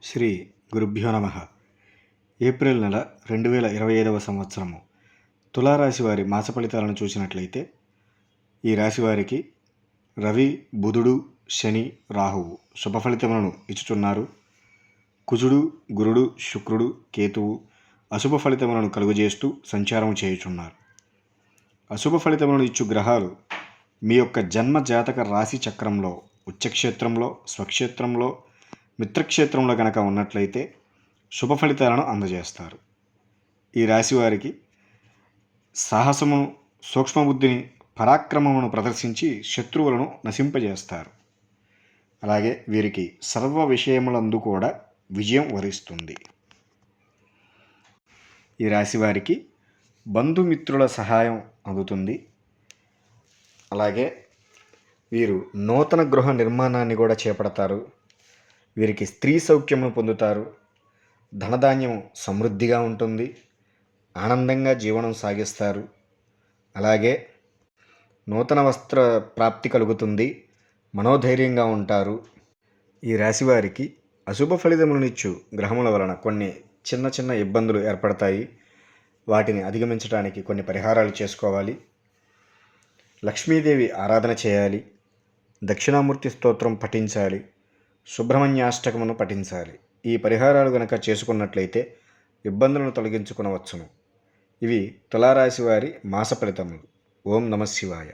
శ్రీ గురుభ్యో నమ. ఏప్రిల్ నెల 2025 సంవత్సరము తులారాశి వారి మాస ఫలితాలను చూసినట్లయితే ఈ రాశి వారికి రవి, బుధుడు, శని, రాహువు శుభ ఫలితములను ఇచ్చుచున్నారు. కుజుడు, గురుడు, శుక్రుడు, కేతువు అశుభ ఫలితములను కలుగజేస్తూ సంచారం చేయుచున్నారు. అశుభ ఫలితములను ఇచ్చు గ్రహాలు మీ యొక్క జన్మ జాతక రాశి చక్రంలో ఉచ్చక్షేత్రంలో, స్వక్షేత్రంలో, మిత్రక్షేత్రంలో కనుక ఉన్నట్లయితే శుభ ఫలితాలను అందజేస్తారు. ఈ రాశి వారికి సాహసమును, సూక్ష్మబుద్ధిని, పరాక్రమమును ప్రదర్శించి శత్రువులను నశింపజేస్తారు. అలాగే వీరికి సర్వ విషయములందు కూడా విజయం వరిస్తుంది. ఈ రాశి వారికి బంధుమిత్రుల సహాయం అందుతుంది. అలాగే వీరు నూతన గృహ నిర్మాణాన్ని కూడా చేపడతారు. వీరికి స్త్రీ సౌఖ్యమును పొందుతారు. ధనధాన్యం సమృద్ధిగా ఉంటుంది. ఆనందంగా జీవనం సాగిస్తారు. అలాగే నూతన వస్త్ర ప్రాప్తి కలుగుతుంది. మనోధైర్యంగా ఉంటారు. ఈ రాశి వారికి అశుభ ఫలితములనిచ్చు గ్రహముల వలన కొన్ని చిన్న చిన్న ఇబ్బందులు ఏర్పడతాయి. వాటిని అధిగమించడానికి కొన్ని పరిహారాలు చేసుకోవాలి. లక్ష్మీదేవి ఆరాధన చేయాలి. దక్షిణామూర్తి స్తోత్రం పఠించాలి. సుబ్రహ్మణ్యాష్టకమును పఠించాలి. ఈ పరిహారాలు గనక చేసుకున్నట్లయితే ఇబ్బందులను తొలగించుకునవచ్చును. ఇవి తులారాశి వారి మాస ఫలితములు. ఓం నమ శివాయ.